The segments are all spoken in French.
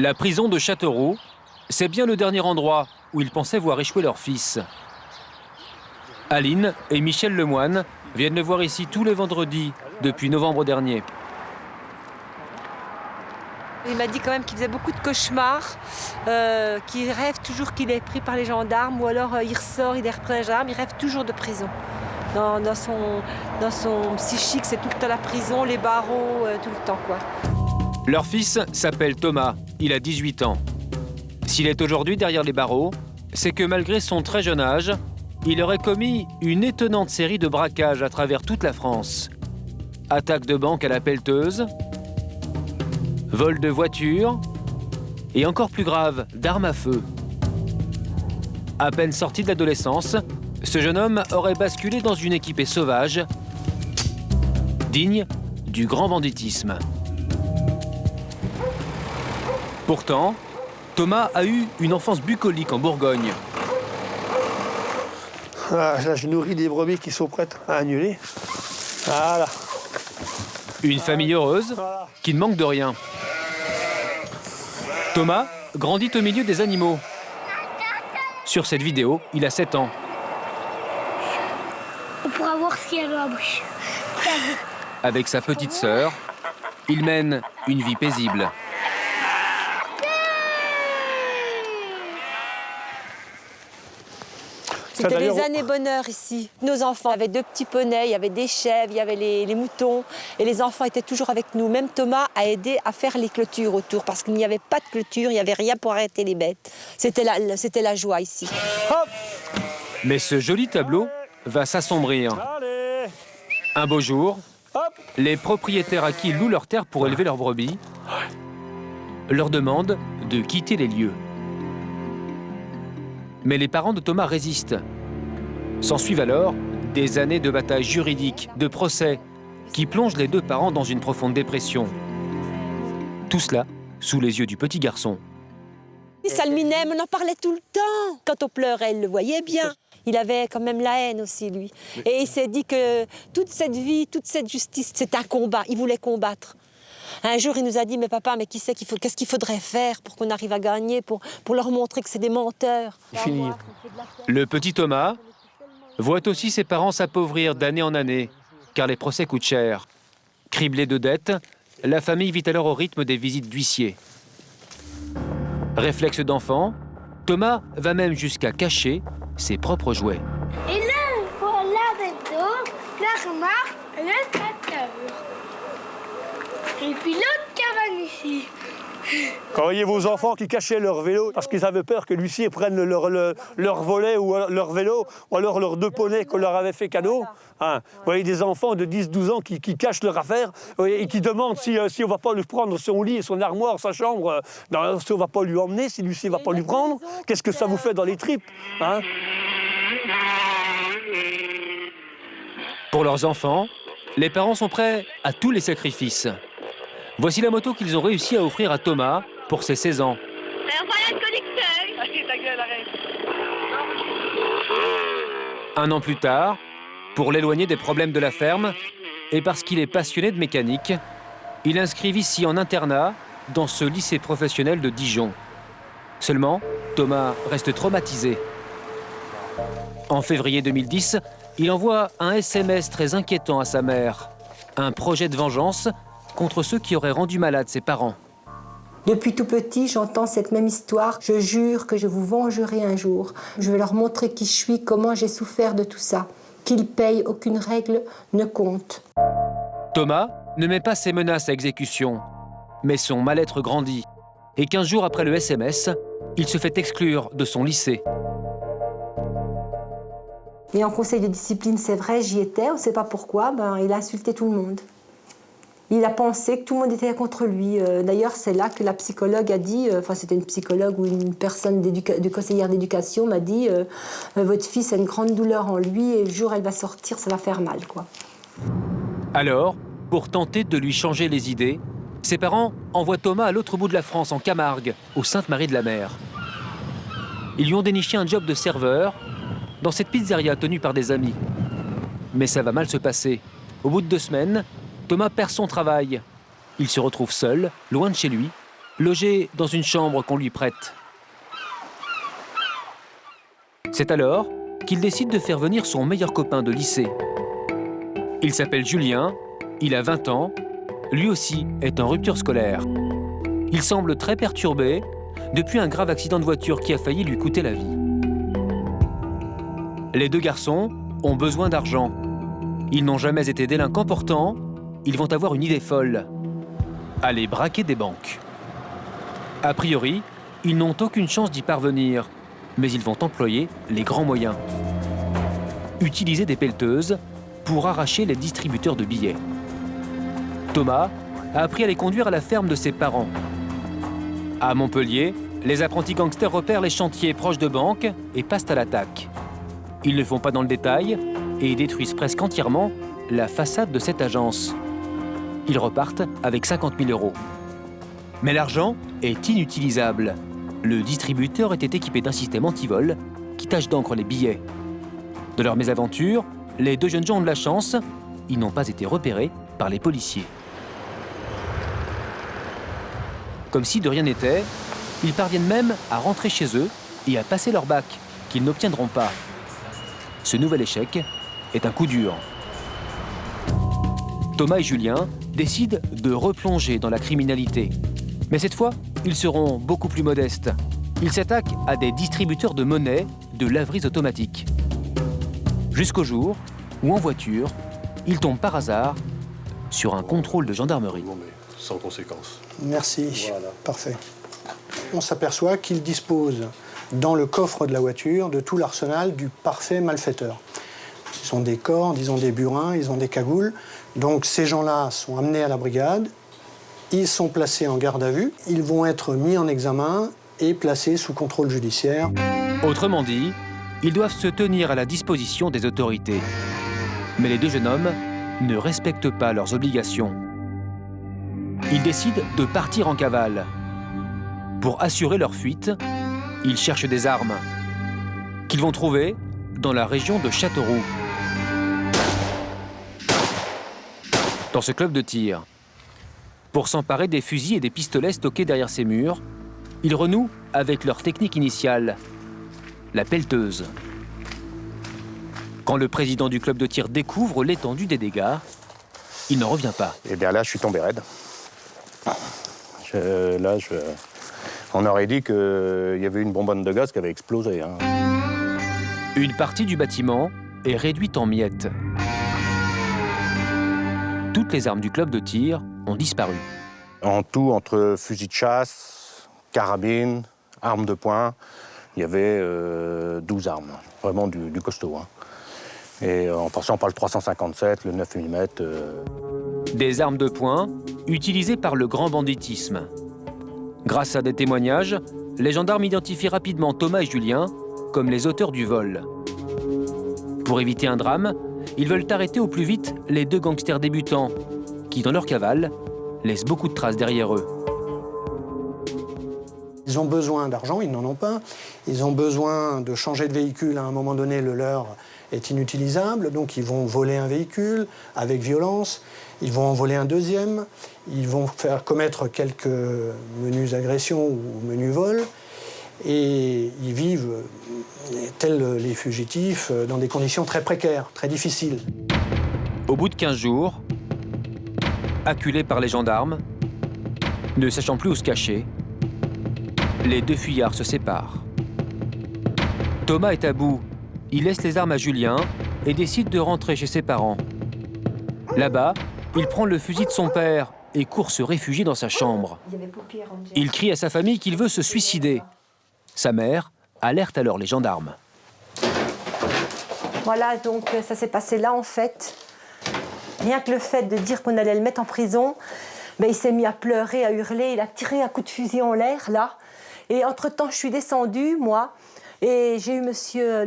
La prison de Châteauroux, c'est bien le dernier endroit où ils pensaient voir échouer leur fils. Aline et Michel Lemoine viennent le voir ici tous les vendredis depuis novembre dernier. Il m'a dit quand même qu'il faisait beaucoup de cauchemars, qu'il rêve toujours qu'il est pris par les gendarmes ou alors il ressort, il est repris par les gendarmes, il rêve toujours de prison. Dans son psychique, c'est tout le temps la prison, les barreaux, tout le temps, quoi. Leur fils s'appelle Thomas, il a 18 ans. S'il est aujourd'hui derrière les barreaux, c'est que malgré son très jeune âge, il aurait commis une étonnante série de braquages à travers toute la France. Attaques de banque à la pelleteuse, vol de voitures et encore plus grave, d'armes à feu. À peine sorti de l'adolescence, ce jeune homme aurait basculé dans une équipée sauvage, digne du grand banditisme. Pourtant, Thomas a eu une enfance bucolique en Bourgogne. Là, je nourris des brebis qui sont prêtes à annuler. Voilà. Une famille heureuse qui ne manque de rien. Thomas grandit au milieu des animaux. Sur cette vidéo, il a 7 ans. On pourra voir ce qu'il y a dans la bouche. Avec sa petite sœur, il mène une vie paisible. C'était les années bonheur ici. Nos enfants avaient 2 petits poneys, il y avait des chèvres, il y avait les moutons. Et les enfants étaient toujours avec nous. Même Thomas a aidé à faire les clôtures autour parce qu'il n'y avait pas de clôture, il n'y avait rien pour arrêter les bêtes. C'était la joie ici. Hop. Mais ce joli tableau va s'assombrir. Un beau jour, les propriétaires à qui ils louent leur terre pour élever leurs brebis leur demandent de quitter les lieux. Mais les parents de Thomas résistent. S'ensuivent alors des années de batailles juridiques, de procès, qui plongent les 2 parents dans une profonde dépression. Tout cela sous les yeux du petit garçon. Ça le minait, mais on en parlait tout le temps. Quand on pleurait, il le voyait bien. Il avait quand même la haine aussi, lui. Et il s'est dit que toute cette vie, toute cette justice, c'est un combat. Il voulait combattre. Un jour, il nous a dit, mais papa, mais qu'est-ce qu'il faudrait faire pour qu'on arrive à gagner, pour leur montrer que c'est des menteurs. Fini. Le petit Thomas voit aussi ses parents s'appauvrir d'année en année, car les procès coûtent cher. Criblé de dettes, la famille vit alors au rythme des visites d'huissiers. Réflexe d'enfant, Thomas va même jusqu'à cacher ses propres jouets. Et là, voilà dedans la remarque et le tracteur. Et puis l'autre cabane ici. Quand vous voyez vos enfants qui cachaient leur vélo parce qu'ils avaient peur que l'huissier prenne leur volet ou leur vélo ou alors leurs 2 poneys qu'on leur avait fait cadeau. Hein, vous voyez des enfants de 10-12 ans qui cachent leur affaire et qui demandent si on ne va pas lui prendre son lit, son armoire, sa chambre, si on ne va pas lui emmener, si l'huissier ne va pas lui prendre. Qu'est-ce que ça vous fait dans les tripes, hein? Pour leurs enfants, les parents sont prêts à tous les sacrifices. Voici la moto qu'ils ont réussi à offrir à Thomas pour ses 16 ans. Voilà le collecteur. Allez, ta gueule, arrête. Un an plus tard, pour l'éloigner des problèmes de la ferme et parce qu'il est passionné de mécanique, il inscrit ici en internat dans ce lycée professionnel de Dijon. Seulement, Thomas reste traumatisé. En février 2010, il envoie un SMS très inquiétant à sa mère. Un projet de vengeance contre ceux qui auraient rendu malades ses parents. Depuis tout petit, j'entends cette même histoire. Je jure que je vous vengerai un jour. Je vais leur montrer qui je suis, comment j'ai souffert de tout ça. Qu'ils payent, aucune règle ne compte. Thomas ne met pas ses menaces à exécution, mais son mal-être grandit. Et 15 jours après le SMS, il se fait exclure de son lycée. Et en conseil de discipline, c'est vrai, j'y étais, on ne sait pas pourquoi, il a insulté tout le monde. Il a pensé que tout le monde était contre lui. D'ailleurs, c'est là que la psychologue a dit, c'était une psychologue ou une personne de conseillère d'éducation m'a dit votre fils a une grande douleur en lui et le jour où elle va sortir, ça va faire mal, quoi. Alors, pour tenter de lui changer les idées, ses parents envoient Thomas à l'autre bout de la France, en Camargue, au Sainte-Marie-de-la-Mer. Ils lui ont déniché un job de serveur dans cette pizzeria tenue par des amis. Mais ça va mal se passer. Au bout de 2 semaines, Thomas perd son travail. Il se retrouve seul, loin de chez lui, logé dans une chambre qu'on lui prête. C'est alors qu'il décide de faire venir son meilleur copain de lycée. Il s'appelle Julien, il a 20 ans, lui aussi est en rupture scolaire. Il semble très perturbé depuis un grave accident de voiture qui a failli lui coûter la vie. Les deux garçons ont besoin d'argent. Ils n'ont jamais été délinquants, pourtant, ils vont avoir une idée folle. Aller braquer des banques. A priori, ils n'ont aucune chance d'y parvenir, mais ils vont employer les grands moyens. Utiliser des pelleteuses pour arracher les distributeurs de billets. Thomas a appris à les conduire à la ferme de ses parents. À Montpellier, les apprentis gangsters repèrent les chantiers proches de banques et passent à l'attaque. Ils ne font pas dans le détail et détruisent presque entièrement la façade de cette agence. Ils repartent avec 50 000 €. Mais l'argent est inutilisable. Le distributeur était équipé d'un système anti-vol qui tache d'encre les billets. De leur mésaventure, les deux jeunes gens ont de la chance, ils n'ont pas été repérés par les policiers. Comme si de rien n'était, ils parviennent même à rentrer chez eux et à passer leur bac, qu'ils n'obtiendront pas. Ce nouvel échec est un coup dur. Thomas et Julien décident de replonger dans la criminalité. Mais cette fois, ils seront beaucoup plus modestes. Ils s'attaquent à des distributeurs de monnaie, de laveries automatiques. Jusqu'au jour où, en voiture, ils tombent par hasard sur un contrôle de gendarmerie. Bon, mais sans conséquence. Merci, Voilà. parfait. On s'aperçoit qu'ils disposent dans le coffre de la voiture de tout l'arsenal du parfait malfaiteur. Ils ont des cordes, ils ont des burins, ils ont des cagoules. Donc ces gens-là sont amenés à la brigade, ils sont placés en garde à vue, ils vont être mis en examen et placés sous contrôle judiciaire. Autrement dit, ils doivent se tenir à la disposition des autorités. Mais les deux jeunes hommes ne respectent pas leurs obligations. Ils décident de partir en cavale. Pour assurer leur fuite, ils cherchent des armes qu'ils vont trouver dans la région de Châteauroux. Dans ce club de tir, pour s'emparer des fusils et des pistolets stockés derrière ces murs, ils renouent avec leur technique initiale, la pelleteuse. Quand le président du club de tir découvre l'étendue des dégâts, il n'en revient pas. Et bien là, je suis tombé raide. On aurait dit qu'il y avait une bonbonne de gaz qui avait explosé. Hein. Une partie du bâtiment est réduite en miettes. Toutes les armes du club de tir ont disparu. En tout, entre fusil de chasse, carabine, armes de poing, il y avait 12 armes. Vraiment du costaud. Hein. Et en passant par le 357, le 9 mm. Des armes de poing utilisées par le grand banditisme. Grâce à des témoignages, les gendarmes identifient rapidement Thomas et Julien comme les auteurs du vol. Pour éviter un drame, ils veulent arrêter au plus vite les deux gangsters débutants qui, dans leur cavale, laissent beaucoup de traces derrière eux. Ils ont besoin d'argent, ils n'en ont pas. Ils ont besoin de changer de véhicule. À un moment donné, le leur est inutilisable, donc ils vont voler un véhicule avec violence. Ils vont en voler un deuxième. Ils vont faire commettre quelques menues agressions ou menus vols. Et ils vivent, tels les fugitifs, dans des conditions très précaires, très difficiles. Au bout de 15 jours, acculés par les gendarmes, ne sachant plus où se cacher, les deux fuyards se séparent. Thomas est à bout. Il laisse les armes à Julien et décide de rentrer chez ses parents. Là-bas, il prend le fusil de son père et court se réfugier dans sa chambre. Il crie à sa famille qu'il veut se suicider. Sa mère alerte alors les gendarmes. Voilà, donc ça s'est passé là en fait. Rien que le fait de dire qu'on allait le mettre en prison, ben, il s'est mis à pleurer, à hurler, il a tiré un coup de fusil en l'air là. Et entre-temps, je suis descendue, moi, et j'ai eu le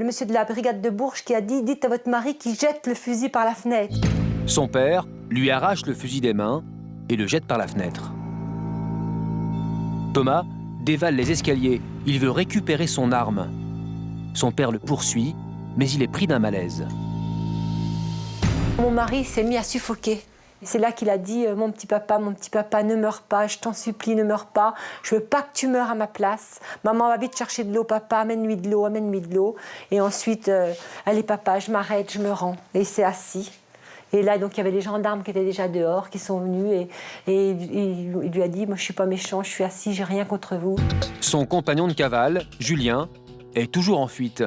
monsieur de la brigade de Bourges qui a dit « Dites à votre mari qu'il jette le fusil par la fenêtre ». Son père lui arrache le fusil des mains et le jette par la fenêtre. Thomas dévale les escaliers. Il veut récupérer son arme. Son père le poursuit, mais il est pris d'un malaise. Mon mari s'est mis à suffoquer. C'est là qu'il a dit mon petit papa, ne meurs pas, je t'en supplie, ne meurs pas. Je veux pas que tu meurs à ma place. Maman va vite chercher de l'eau, papa, amène-lui de l'eau, amène-lui de l'eau. Et ensuite, allez papa, je m'arrête, je me rends. Et il s'est assis. Et là, donc, il y avait les gendarmes qui étaient déjà dehors, qui sont venus. Et il lui a dit moi, je suis pas méchant, je suis assis, j'ai rien contre vous. Son compagnon de cavale, Julien, est toujours en fuite.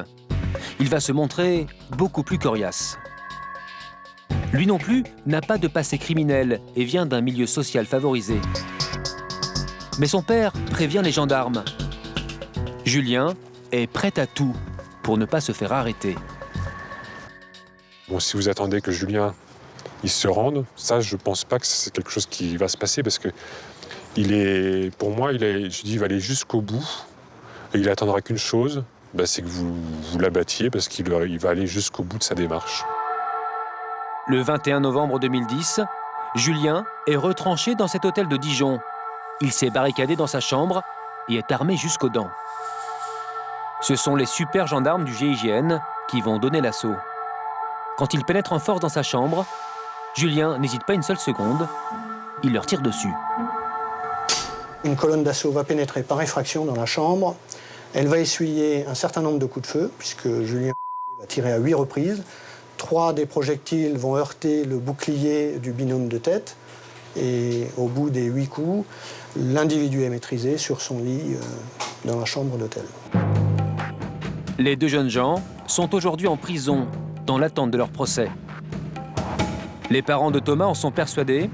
Il va se montrer beaucoup plus coriace. Lui non plus n'a pas de passé criminel et vient d'un milieu social favorisé. Mais son père prévient les gendarmes. Julien est prêt à tout pour ne pas se faire arrêter. Bon, si vous attendez que Julien il se rende, ça je pense pas que c'est quelque chose qui va se passer parce que pour moi, je dis, il va aller jusqu'au bout et il attendra qu'une chose, c'est que vous l'abattiez parce qu'il va aller jusqu'au bout de sa démarche. Le 21 novembre 2010, Julien est retranché dans cet hôtel de Dijon. Il s'est barricadé dans sa chambre et est armé jusqu'aux dents. Ce sont les super gendarmes du GIGN qui vont donner l'assaut. Quand il pénètre en force dans sa chambre, Julien n'hésite pas une seule seconde, il leur tire dessus. Une colonne d'assaut va pénétrer par effraction dans la chambre. Elle va essuyer un certain nombre de coups de feu, puisque Julien va tirer à 8 reprises. 3 des projectiles vont heurter le bouclier du binôme de tête. Et au bout des 8 coups, l'individu est maîtrisé sur son lit dans la chambre d'hôtel. Les 2 jeunes gens sont aujourd'hui en prison, dans l'attente de leur procès. Les parents de Thomas en sont persuadés.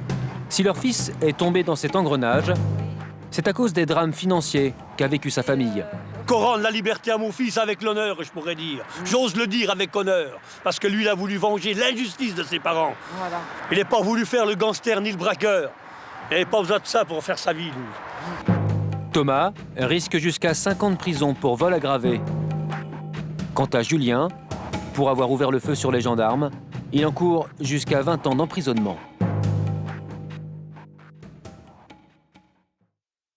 Si leur fils est tombé dans cet engrenage, c'est à cause des drames financiers qu'a vécu sa famille. Qu'on rende la liberté à mon fils avec l'honneur, je pourrais dire. J'ose le dire avec honneur, parce que lui, il a voulu venger l'injustice de ses parents. Voilà. Il n'a pas voulu faire le gangster ni le braqueur. Il n'avait pas besoin de ça pour faire sa vie, lui. Thomas risque jusqu'à 5 ans de prison pour vol aggravé. Quant à Julien, pour avoir ouvert le feu sur les gendarmes, il encourt jusqu'à 20 ans d'emprisonnement.